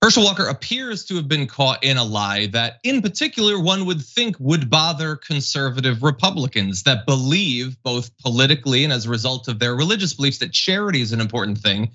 Herschel Walker appears to have been caught in a lie that in particular one would think would bother conservative Republicans that believe both politically and as a result of their religious beliefs that charity is an important thing.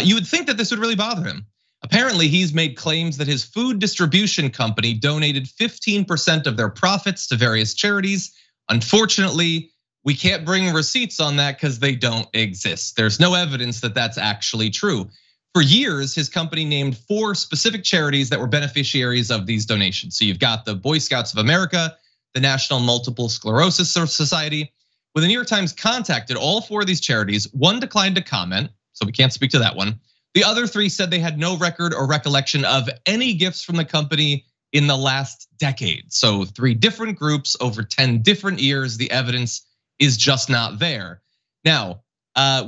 You would think that this would really bother him. Apparently, he's made claims that his food distribution company donated 15% of their profits to various charities. Unfortunately, we can't bring receipts on that because they don't exist. There's no evidence that that's actually true. For years, his company named 4 specific charities that were beneficiaries of these donations. So you've got the Boy Scouts of America, the National Multiple Sclerosis Society. When the New York Times contacted all 4 of these charities, one declined to comment, so we can't speak to that one. The other 3 said they had no record or recollection of any gifts from the company in the last decade. So 3 different groups over 10 different years, the evidence is just not there. Now,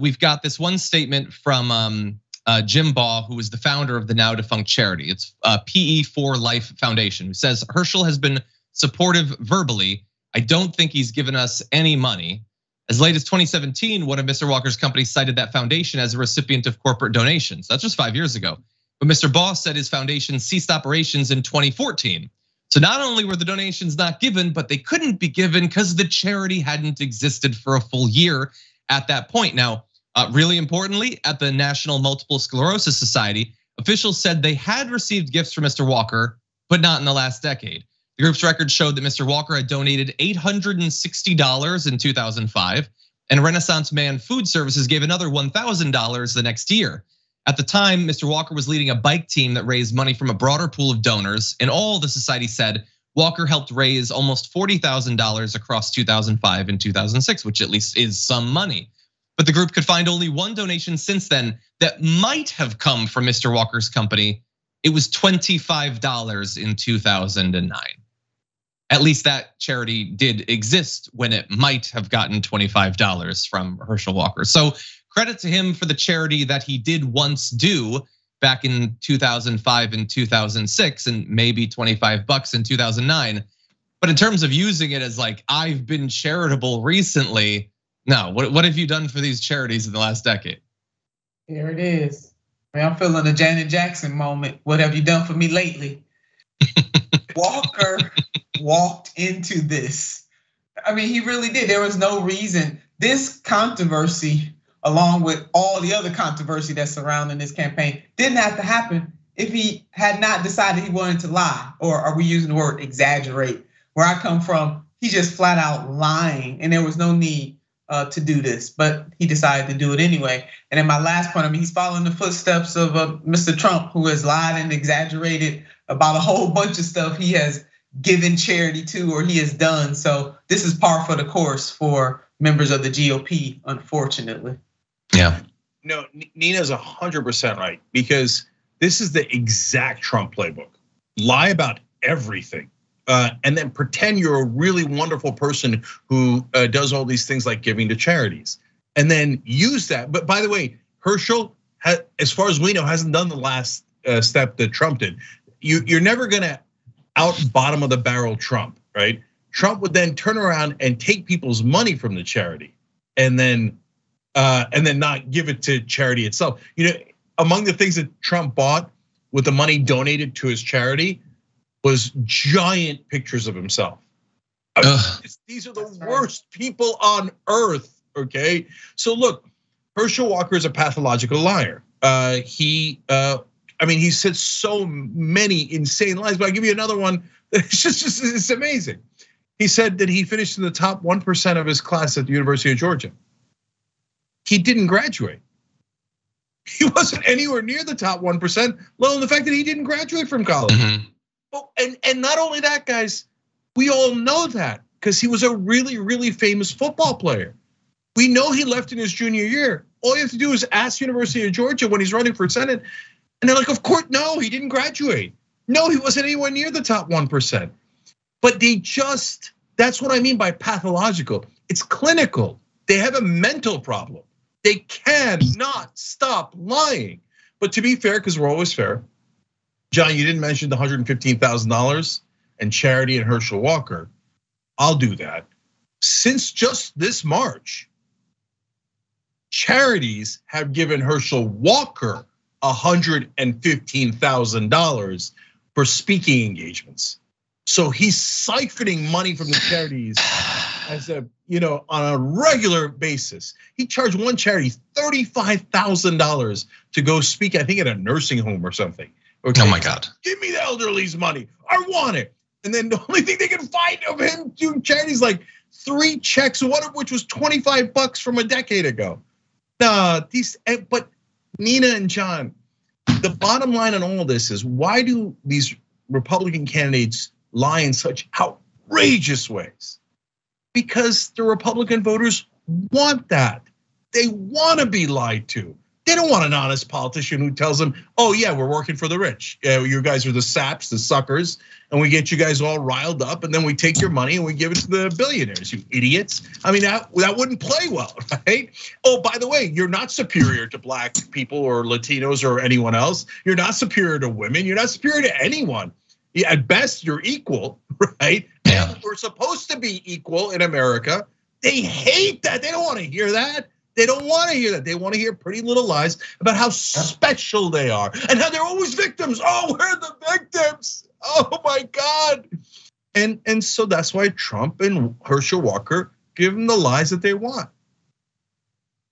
we've got this one statement from Jim Baugh, who is the founder of the now defunct charity. It's PE4 Life Foundation, who says Herschel has been supportive verbally. I don't think he's given us any money. As late as 2017, one of Mr. Walker's companies cited that foundation as a recipient of corporate donations. That's just 5 years ago. But Mr. Baugh said his foundation ceased operations in 2014. So not only were the donations not given, but they couldn't be given because the charity hadn't existed for a full year at that point. Now, really importantly, at the National Multiple Sclerosis Society, officials said they had received gifts from Mr. Walker, but not in the last decade. The group's records showed that Mr. Walker had donated $860 in 2005, and Renaissance Man Food Services gave another $1,000 the next year. At the time, Mr. Walker was leading a bike team that raised money from a broader pool of donors, and all the society said Walker helped raise almost $40,000 across 2005 and 2006, which at least is some money. But the group could find only one donation since then that might have come from Mr. Walker's company. It was $25 in 2009. At least that charity did exist when it might have gotten $25 from Herschel Walker. So credit to him for the charity that he did once do back in 2005 and 2006, and maybe $25 in 2009. But in terms of using it as like, I've been charitable recently, no, what have you done for these charities in the last decade? Here it is. I'm feeling the Janet Jackson moment. What have you done for me lately? Walker walked into this. I mean, he really did. There was no reason. This controversy, along with all the other controversy that's surrounding this campaign, didn't have to happen if he had not decided he wanted to lie, or are we using the word exaggerate? Where I come from, he's just flat out lying, and there was no need to do this, but he decided to do it anyway. And then my last point, I mean, he's following the footsteps of Mr. Trump, who has lied and exaggerated about a whole bunch of stuff he has given charity to or he has done. So this is par for the course for members of the GOP, unfortunately. Yeah. No, Nina's 100% right, because this is the exact Trump playbook. Lie about everything. And then pretend you're a really wonderful person who does all these things like giving to charities, and then use that. But by the way, Herschel, as far as we know, hasn't done the last step that Trump did. You're never gonna out bottom of the barrel Trump, right? Trump would then turn around and take people's money from the charity, and then not give it to charity itself. You know, among the things that Trump bought with the money donated to his charity was giant pictures of himself. These are the worst people on earth, okay? So look, Herschel Walker is a pathological liar. He said so many insane lies, but I'll give you another one. It's amazing. He said that he finished in the top 1% of his class at the University of Georgia. He didn't graduate. He wasn't anywhere near the top 1%, let alone the fact that he didn't graduate from college. Mm-hmm. Oh, and not only that, guys, we all know that because he was a really, really famous football player. We know he left in his junior year. All you have to do is ask University of Georgia when he's running for Senate. And they're like, of course, no, he didn't graduate. No, he wasn't anywhere near the top 1%. But that's what I mean by pathological. It's clinical. They have a mental problem. They cannot stop lying. But to be fair, because we're always fair, John, you didn't mention the $115,000 and charity and Herschel Walker. I'll do that. Since just this March, charities have given Herschel Walker $115,000 for speaking engagements. So he's siphoning money from the charities as on a regular basis. He charged one charity $35,000 to go speak, I think, at a nursing home or something. Okay. Oh my God. Give me the elderly's money. I want it. And then the only thing they can find of him doing charities, like 3 checks, one of which was $25 from a decade ago. But Nina and John, the bottom line on all this is, why do these Republican candidates lie in such outrageous ways? Because the Republican voters want that. They want to be lied to. They don't want an honest politician who tells them, oh yeah, we're working for the rich. You guys are the saps, the suckers, and we get you guys all riled up, and then we take your money and we give it to the billionaires, you idiots. I mean, that wouldn't play well, right? Oh, by the way, you're not superior to black people or Latinos or anyone else. You're not superior to women. You're not superior to anyone. At best, you're equal, right? Yeah. And we're supposed to be equal in America. They hate that. They don't want to hear that. They don't want to hear that. They want to hear pretty little lies about how special they are and how they're always victims. Oh, we're the victims. Oh my God. And so that's why Trump and Herschel Walker give them the lies that they want.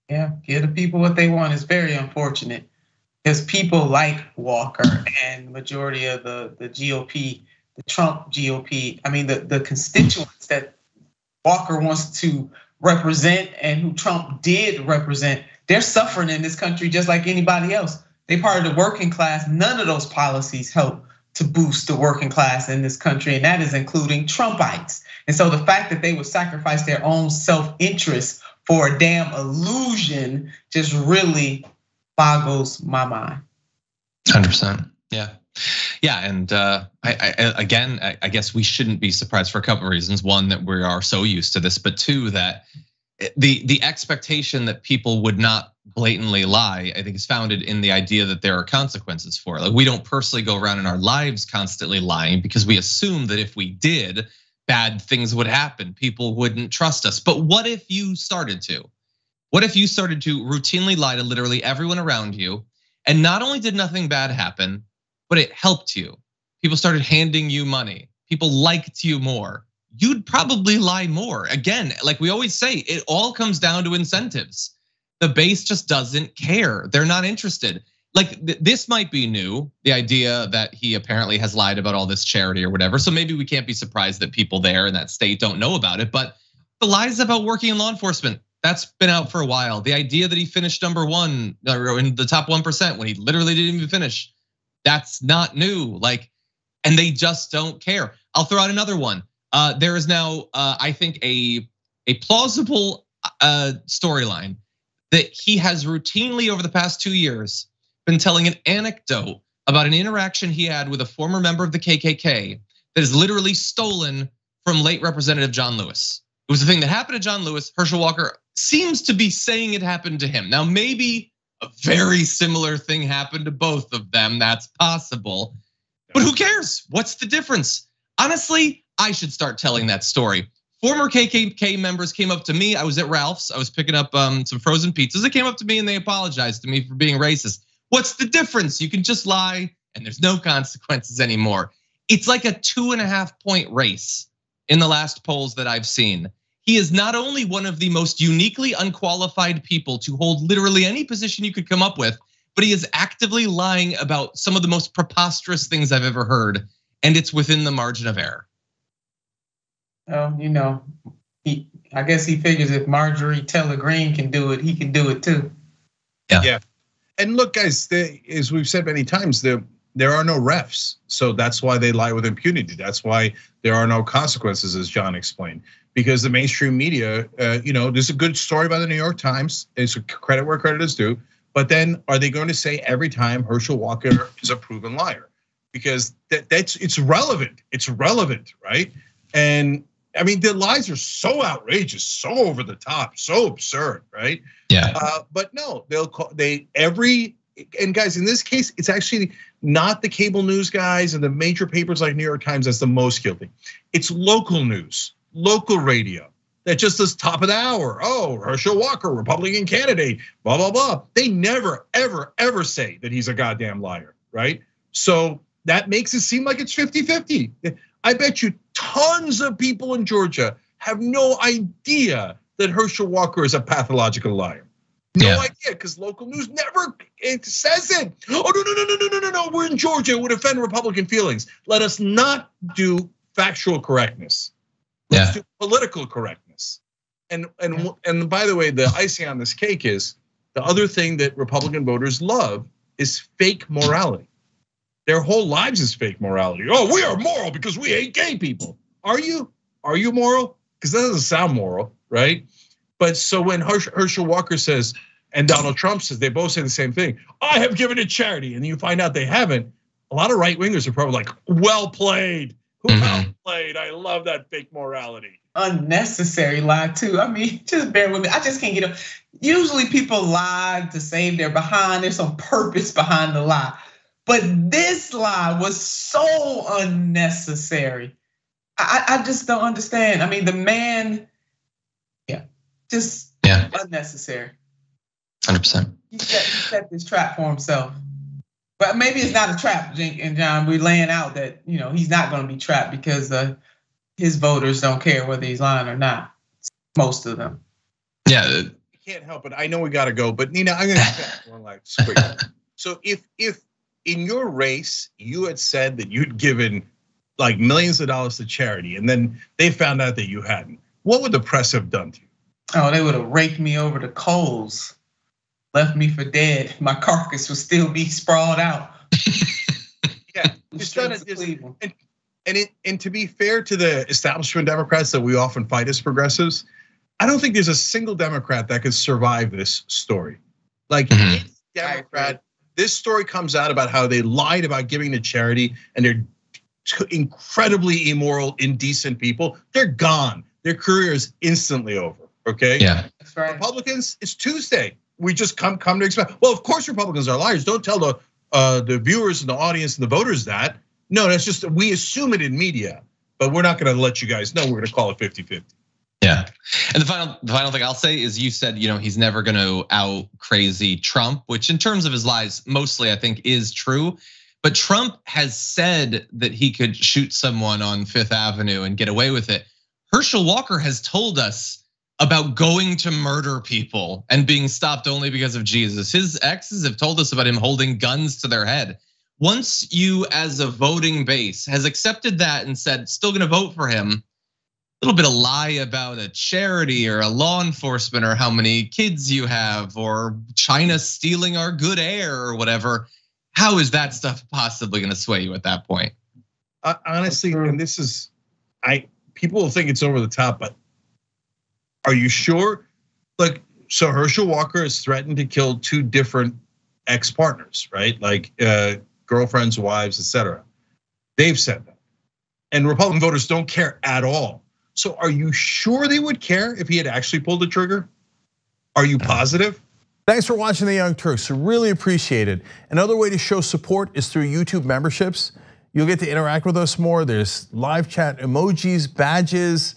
Yeah, give the people what they want is very unfortunate. Because people like Walker and the majority of the GOP, the Trump GOP, I mean the constituents that Walker wants to represent and who Trump did represent, they're suffering in this country just like anybody else. They part of the working class. None of those policies help to boost the working class in this country, and that is including Trumpites. And so the fact that they would sacrifice their own self-interest for a damn illusion just really boggles my mind. 100%. Yeah. Yeah, and I guess we shouldn't be surprised for a couple of reasons. One, that we are so used to this, but two, that the expectation that people would not blatantly lie, I think, is founded in the idea that there are consequences for it. Like, we don't personally go around in our lives constantly lying because we assume that if we did, bad things would happen. People wouldn't trust us. But what if you started to? What if you started to routinely lie to literally everyone around you, and not only did nothing bad happen, but it helped you? People started handing you money. People liked you more. You'd probably lie more. Again, like we always say, it all comes down to incentives. The base just doesn't care. They're not interested. Like, this might be new, the idea that he apparently has lied about all this charity or whatever. So maybe we can't be surprised that people there in that state don't know about it. But the lies about working in law enforcement, that's been out for a while. The idea that he finished #1 or in the top 1% when he literally didn't even finish, that's not new. Like, and they just don't care. I'll throw out another one. There is now, I think, a plausible storyline that he has routinely over the past 2 years been telling an anecdote about an interaction he had with a former member of the KKK that is literally stolen from late Representative John Lewis. It was the thing that happened to John Lewis. Herschel Walker seems to be saying it happened to him. Now, maybe a very similar thing happened to both of them. That's possible. But who cares? What's the difference? Honestly, I should start telling that story. Former KKK members came up to me. I was at Ralph's. I was picking up some frozen pizzas. They came up to me and they apologized to me for being racist. What's the difference? You can just lie and there's no consequences anymore. It's like a 2.5-point race in the last polls that I've seen. He is not only one of the most uniquely unqualified people to hold literally any position you could come up with, but he is actively lying about some of the most preposterous things I've ever heard, and it's within the margin of error. I guess he figures if Marjorie Taylor Greene can do it, he can do it too. Yeah. And look, guys, as we've said many times, there are no refs, so that's why they lie with impunity. That's why there are no consequences, as John explained. Because the mainstream media, there's a good story by the New York Times. It's a credit where credit is due. But then, are they going to say every time Herschel Walker is a proven liar? Because it's relevant. It's relevant, right? And I mean, the lies are so outrageous, so over the top, so absurd, right? Yeah. But no, and guys, in this case, it's actually not the cable news guys and the major papers like New York Times that's the most guilty. It's local news, local radio. that just is top of the hour. Oh, Herschel Walker, Republican candidate, blah, blah, blah. They never, ever, ever say that he's a goddamn liar, right? So that makes it seem like it's 50-50. I bet you tons of people in Georgia have no idea that Herschel Walker is a pathological liar. No idea, because local news never says it. Oh, no, we're in Georgia, it would offend Republican feelings. Let us not do factual correctness. Let's do political correctness. And by the way, the icing on this cake is the other thing that Republican voters love is fake morality. Their whole lives is fake morality. Oh, we are moral because we hate gay people. Are you? Are you moral? Because that doesn't sound moral, right? But so when Herschel Walker says, and Donald Trump says, they both say the same thing. I have given to charity, and you find out they haven't. A lot of right wingers are probably like, well played. Well played. I love that fake morality. Unnecessary lie too. I mean, just bear with me. I just can't get it. Usually people lie to save their behind. There's some purpose behind the lie. But this lie was so unnecessary. I just don't understand. I mean, the man, just unnecessary. 100%. He set this trap for himself. But maybe it's not a trap, Cenk and John. We're laying out that he's not going to be trapped because his voters don't care whether he's lying or not. Most of them. Yeah, I can't help it. I know we got to go, but Nina, I'm going to say one last quick. So if in your race you had said that you'd given like millions of dollars to charity, and then they found out that you hadn't, what would the press have done to you? Oh, they would have raked me over the coals. Left me for dead. My carcass would still be sprawled out. And to be fair to the establishment Democrats that we often fight as progressives, I don't think there's a single Democrat that could survive this story. Like Democrat, this story comes out about how they lied about giving to charity, and they're incredibly immoral, indecent people. They're gone. Their career is instantly over. Okay. Yeah. That's right. Republicans, it's Tuesday. We just come to expect. Well, of course, Republicans are liars. Don't tell the viewers and the audience and the voters that. No, that's just we assume it in media, but we're not going to let you guys know. We're going to call it 50-50. Yeah, and the final thing I'll say is you said he's never going to out crazy Trump, which in terms of his lies, mostly I think is true. But Trump has said that he could shoot someone on Fifth Avenue and get away with it. Herschel Walker has told us about going to murder people and being stopped only because of Jesus. His exes have told us about him holding guns to their head. Once you as a voting base has accepted that and said, still gonna vote for him, a little bit of lie about a charity or a law enforcement or how many kids you have or China stealing our good air or whatever, how is that stuff possibly gonna sway you at that point? Honestly, and this is, people will think it's over the top, but are you sure? Like, so Herschel Walker has threatened to kill 2 different ex-partners, right? Like girlfriends, wives, etc. They've said that. And Republican voters don't care at all. So are you sure they would care if he had actually pulled the trigger? Are you positive? Thanks for watching The Young Turks, really appreciate it. Another way to show support is through YouTube memberships. You'll get to interact with us more. There's live chat emojis, badges.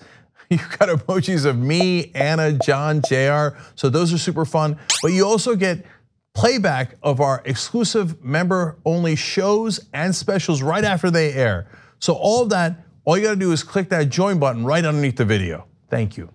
You've got emojis of me, Anna, John, JR. So those are super fun. But you also get playback of our exclusive member only shows and specials right after they air. So all of that, all you gotta do is click that join button right underneath the video. Thank you.